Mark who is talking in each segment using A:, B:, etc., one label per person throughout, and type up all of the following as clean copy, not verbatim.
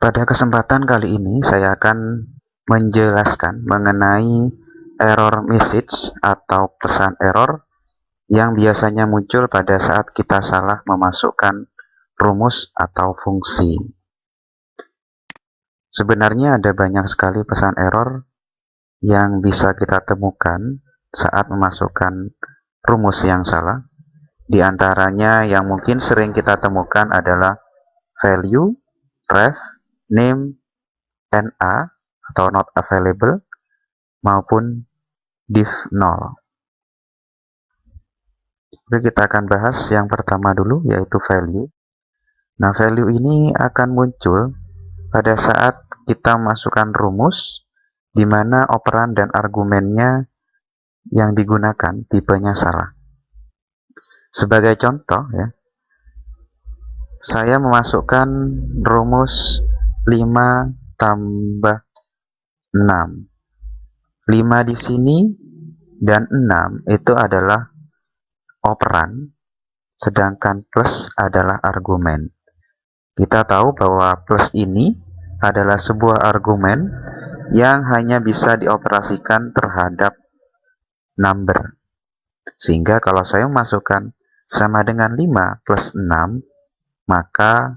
A: Pada kesempatan kali ini saya akan menjelaskan mengenai error message atau pesan error yang biasanya muncul pada saat kita salah memasukkan rumus atau fungsi. Sebenarnya ada banyak sekali pesan error yang bisa kita temukan saat memasukkan rumus yang salah. Di antaranya yang mungkin sering kita temukan adalah value, ref, name, NA atau not available maupun div 0. Oke, kita akan bahas yang pertama dulu, yaitu value. Nah, value ini akan muncul pada saat kita masukkan rumus di mana operan dan argumennya yang digunakan tipenya salah. Sebagai contoh ya, saya memasukkan rumus 5 tambah 6. 5 di sini dan 6 itu adalah operan, sedangkan plus adalah argumen. Kita tahu bahwa plus ini adalah sebuah argumen yang hanya bisa dioperasikan terhadap number. Sehingga kalau saya memasukkan sama dengan 5 plus 6, maka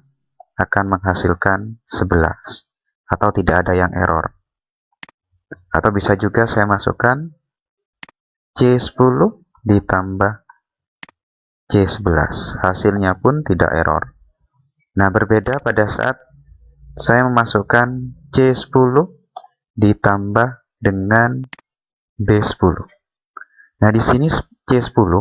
A: akan menghasilkan 11 atau tidak ada yang error. Atau bisa juga saya masukkan C10 ditambah C11, hasilnya pun tidak error. Nah, berbeda pada saat saya memasukkan C10 ditambah dengan B10. Nah, di sini C10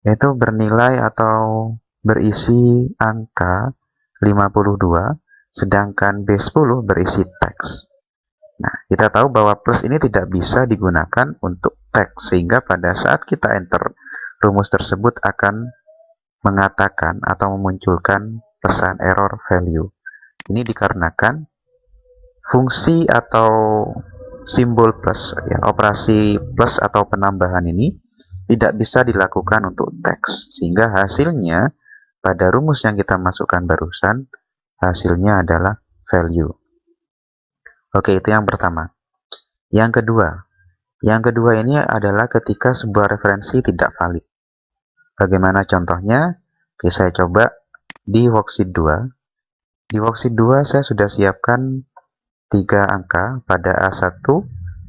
A: itu bernilai atau berisi angka 52, sedangkan B10 berisi teks. Nah, kita tahu bahwa plus ini tidak bisa digunakan untuk teks, sehingga pada saat kita enter, rumus tersebut akan mengatakan atau memunculkan pesan error value. Ini dikarenakan fungsi atau simbol plus, ya, operasi plus atau penambahan ini tidak bisa dilakukan untuk teks, sehingga hasilnya pada rumus yang kita masukkan barusan, hasilnya adalah value. Oke, itu yang pertama. Yang kedua ini adalah ketika sebuah referensi tidak valid. Bagaimana contohnya? Oke, saya coba di worksheet 2. Di worksheet 2 saya sudah siapkan 3 angka pada A1,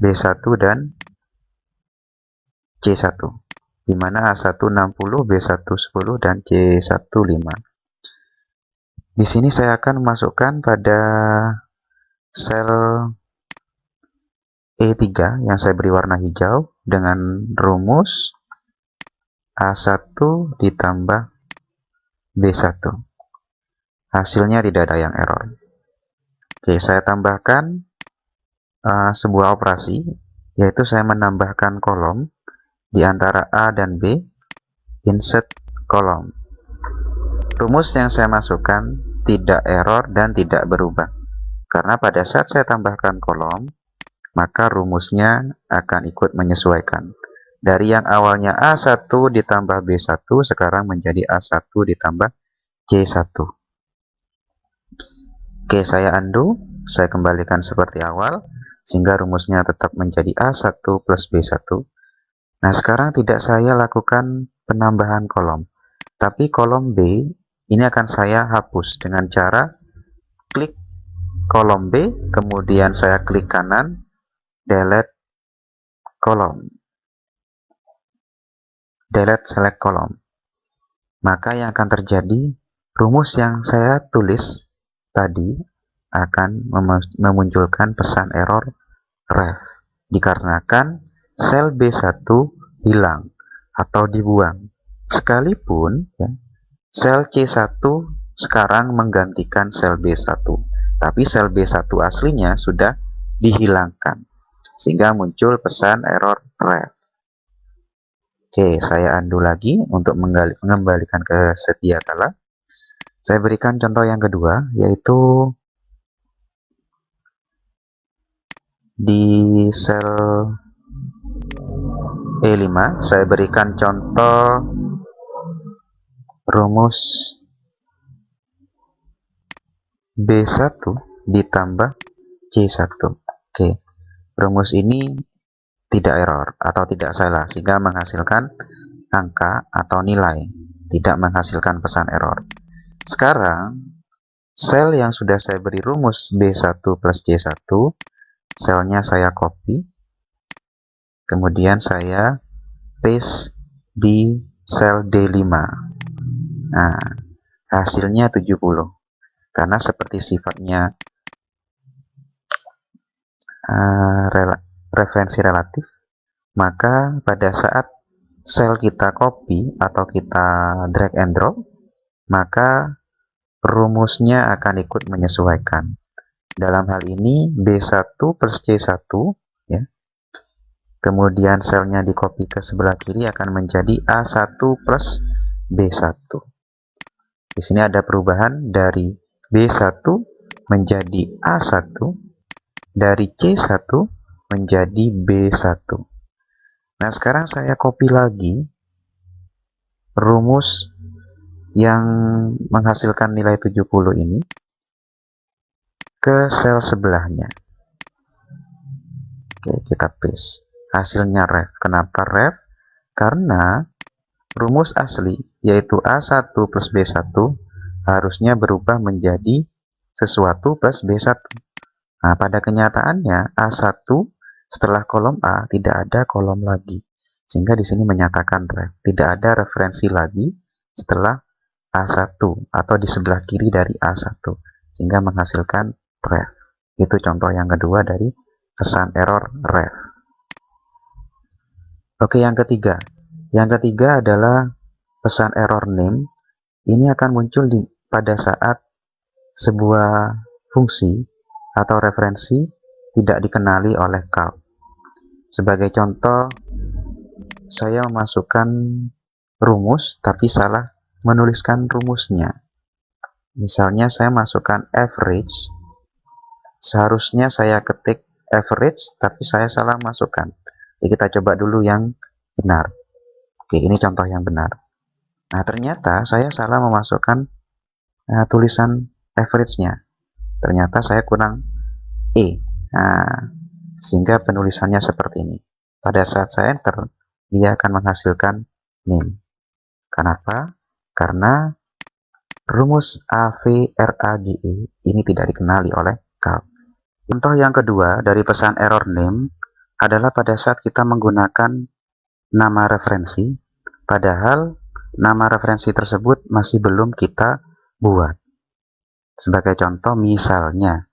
A: B1, dan C1. Di mana A1 60, B1 10, dan C1 5. Di sini saya akan memasukkan pada sel E3 yang saya beri warna hijau dengan rumus A1 ditambah B1. Hasilnya tidak ada yang error. Oke, saya tambahkan sebuah operasi, yaitu saya menambahkan kolom di antara A dan B, insert kolom. Rumus yang saya masukkan tidak error dan tidak berubah, karena pada saat saya tambahkan kolom, maka rumusnya akan ikut menyesuaikan. Dari yang awalnya A1 ditambah B1, sekarang menjadi A1 ditambah C1. Oke, saya undo, saya kembalikan seperti awal, sehingga rumusnya tetap menjadi A1 plus B1. Nah, sekarang tidak saya lakukan penambahan kolom, tapi kolom B ini akan saya hapus dengan cara klik kolom B, kemudian saya klik kanan, delete kolom, delete select kolom. Maka yang akan terjadi, rumus yang saya tulis tadi akan memunculkan pesan error ref, dikarenakan sel B1 hilang atau dibuang. Sekalipun ya, sel C1 sekarang menggantikan sel B1, tapi sel B1 aslinya sudah dihilangkan, sehingga muncul pesan error ref. Oke, saya undo lagi untuk mengembalikan ke sedia kala. Saya berikan contoh yang kedua, yaitu di sel E5, saya berikan contoh rumus B1 ditambah C1. Oke, rumus ini tidak error atau tidak salah, sehingga menghasilkan angka atau nilai, tidak menghasilkan pesan error. Sekarang, sel yang sudah saya beri rumus B1 plus C1, selnya saya copy, kemudian saya paste di sel D5. Nah, hasilnya 70. Karena seperti sifatnya referensi relatif, maka pada saat sel kita copy atau kita drag and drop, maka rumusnya akan ikut menyesuaikan. Dalam hal ini B1 plus C1, ya. Kemudian selnya di copy ke sebelah kiri akan menjadi A1 plus B1. Di sini ada perubahan dari B1 menjadi A1, dari C1 menjadi B1. Nah, sekarang saya copy lagi rumus yang menghasilkan nilai 70 ini ke sel sebelahnya. Oke, kita paste. Hasilnya ref. Kenapa ref? Karena rumus asli, yaitu A1 plus B1, harusnya berubah menjadi sesuatu plus B1. Nah, pada kenyataannya A1 setelah kolom A tidak ada kolom lagi. Sehingga di sini menyatakan ref. Tidak ada referensi lagi setelah A1 atau di sebelah kiri dari A1. Sehingga menghasilkan ref. Itu contoh yang kedua dari pesan error ref. Oke, yang ketiga. Yang ketiga adalah pesan error name. Ini akan muncul pada saat sebuah fungsi atau referensi tidak dikenali oleh calc. Sebagai contoh, saya memasukkan rumus tapi salah menuliskan rumusnya. Misalnya saya masukkan average, seharusnya saya ketik average tapi saya salah masukkan. Jadi kita coba dulu yang benar. Oke, ini contoh yang benar. Nah, ternyata saya salah memasukkan tulisan average-nya. Ternyata saya kurang E. Nah, sehingga penulisannya seperti ini. Pada saat saya enter, dia akan menghasilkan name. Kenapa? Karena rumus AVRAGE ini tidak dikenali oleh calc. Contoh yang kedua dari pesan error name adalah pada saat kita menggunakan nama referensi, padahal nama referensi tersebut masih belum kita buat. Sebagai contoh, misalnya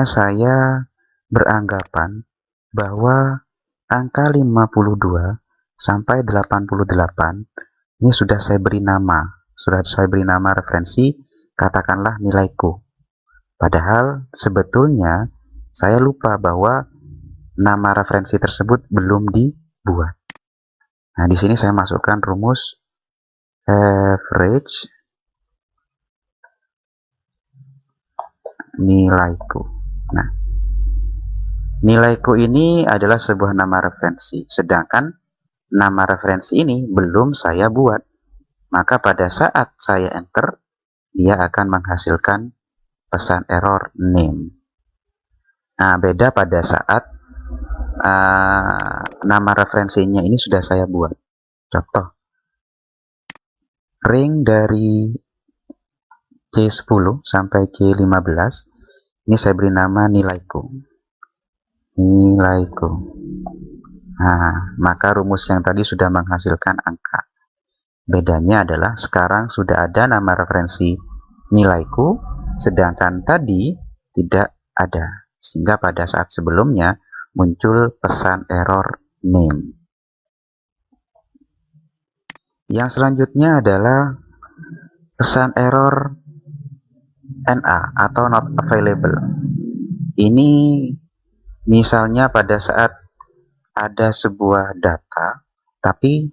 A: saya beranggapan bahwa angka 52 sampai 88 ini sudah saya beri nama referensi, katakanlah nilaiku. Padahal sebetulnya saya lupa bahwa nama referensi tersebut belum dibuat. Nah, di sini saya masukkan rumus average nilaiku. Nah, nilaiku ini adalah sebuah nama referensi, sedangkan nama referensi ini belum saya buat. Maka pada saat saya enter, dia akan menghasilkan pesan error name. Nah, beda pada saat nama referensinya ini sudah saya buat. Contoh, ring dari C10 sampai C15, ini saya beri nama nilaiku. Nah, maka rumus yang tadi sudah menghasilkan angka. Bedanya adalah sekarang sudah ada nama referensi nilaiku, sedangkan tadi tidak ada. Sehingga pada saat sebelumnya muncul pesan error name. Yang selanjutnya adalah pesan error NA atau not available. Ini misalnya pada saat ada sebuah data, tapi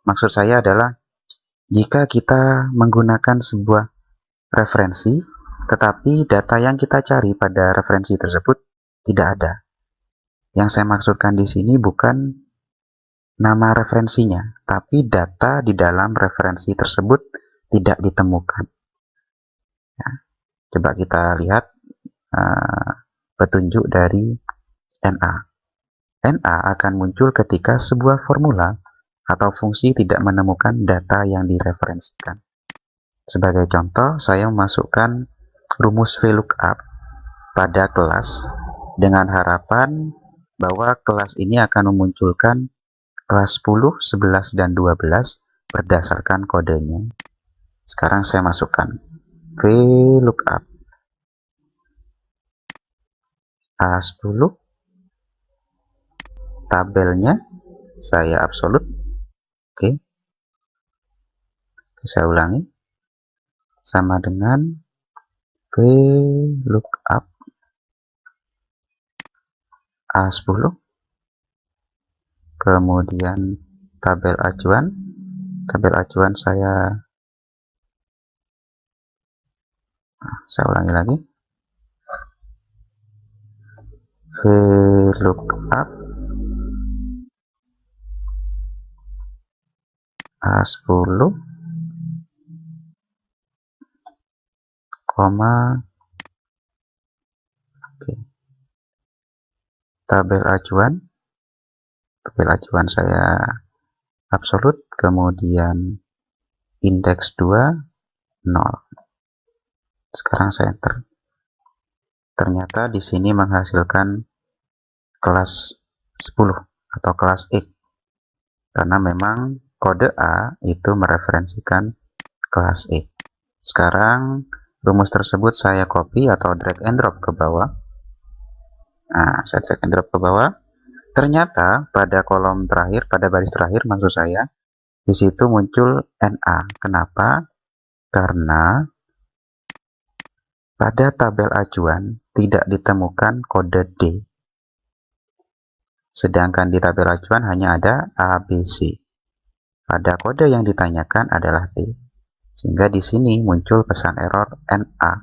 A: maksud saya adalah jika kita menggunakan sebuah referensi, tetapi data yang kita cari pada referensi tersebut tidak ada. Yang saya maksudkan di sini bukan nama referensinya, tapi data di dalam referensi tersebut tidak ditemukan. Coba kita lihat petunjuk dari NA. NA akan muncul ketika sebuah formula atau fungsi tidak menemukan data yang direferensikan. Sebagai contoh, saya memasukkan rumus VLOOKUP pada kelas dengan harapan bahwa kelas ini akan memunculkan kelas 10, 11, dan 12 berdasarkan kodenya. Sekarang saya masukkan VLOOKUP A10, tabelnya saya absolut. Oke, saya ulangi, sama dengan VLOOKUP A10, kemudian tabel acuan saya ulangi lagi, VLOOKUP A10, koma, oke, tabel acuan saya absolut, kemudian indeks 2 0. Sekarang saya enter. Ternyata di sini menghasilkan kelas 10 atau kelas X, karena memang kode A itu mereferensikan kelas X. Sekarang rumus tersebut saya copy atau drag and drop ke bawah. Nah, saya drag and drop ke bawah. Ternyata pada kolom terakhir, pada baris terakhir maksud saya, di situ muncul NA. Kenapa? Karena pada tabel acuan tidak ditemukan kode D. Sedangkan di tabel acuan hanya ada ABC. Pada kode yang ditanyakan adalah D. Sehingga di sini muncul pesan error NA,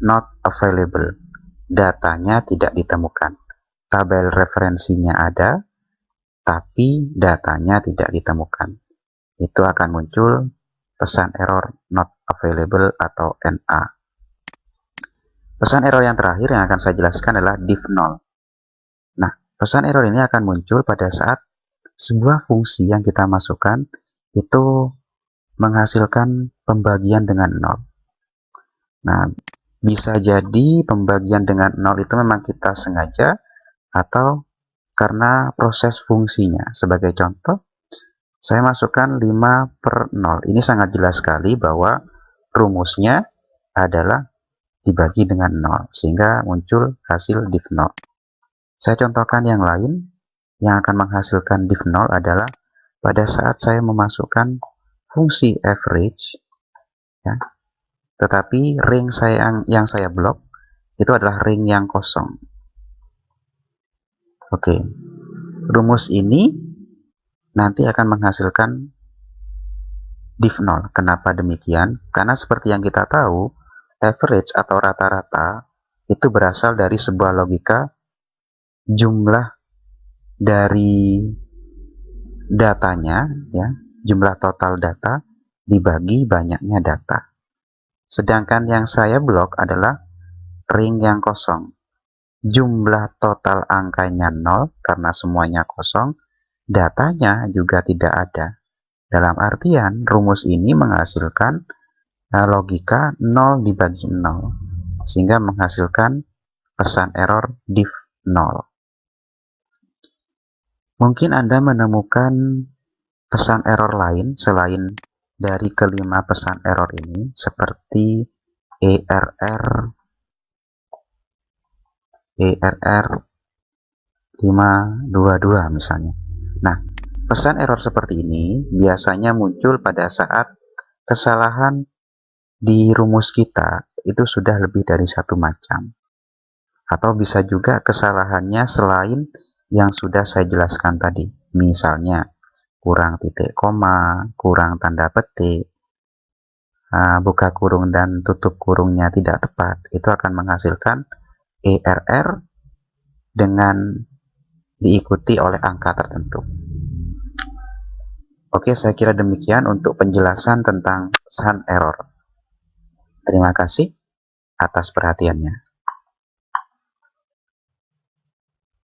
A: not available. Datanya tidak ditemukan. Tabel referensinya ada, tapi datanya tidak ditemukan. Itu akan muncul pesan error not available atau NA. Pesan error yang terakhir yang akan saya jelaskan adalah div 0. Nah, pesan error ini akan muncul pada saat sebuah fungsi yang kita masukkan itu menghasilkan pembagian dengan 0. Nah, bisa jadi pembagian dengan 0 itu memang kita sengaja atau karena proses fungsinya. Sebagai contoh, saya masukkan 5/0. Ini sangat jelas sekali bahwa rumusnya adalah dibagi dengan 0, sehingga muncul hasil div 0. Saya contohkan yang lain yang akan menghasilkan div 0 adalah pada saat saya memasukkan fungsi average, ya, tetapi ring yang saya blok itu adalah ring yang kosong. Oke, rumus ini nanti akan menghasilkan div 0. Kenapa demikian? Karena seperti yang kita tahu, average atau rata-rata itu berasal dari sebuah logika jumlah dari datanya, ya, jumlah total data dibagi banyaknya data. Sedangkan yang saya blok adalah ring yang kosong. Jumlah total angkanya 0 karena semuanya kosong, datanya juga tidak ada. Dalam artian, rumus ini menghasilkan logika 0 dibagi 0, sehingga menghasilkan pesan error div 0. Mungkin Anda menemukan pesan error lain selain dari kelima pesan error ini, seperti ERR 522 misalnya. Nah, pesan error seperti ini biasanya muncul pada saat kesalahan di rumus kita itu sudah lebih dari satu macam. Atau bisa juga kesalahannya selain yang sudah saya jelaskan tadi. Misalnya, kurang titik koma, kurang tanda petik, buka kurung dan tutup kurungnya tidak tepat. Itu akan menghasilkan ERR dengan diikuti oleh angka tertentu. Oke, saya kira demikian untuk penjelasan tentang pesan error. Terima kasih.
B: atas perhatiannya.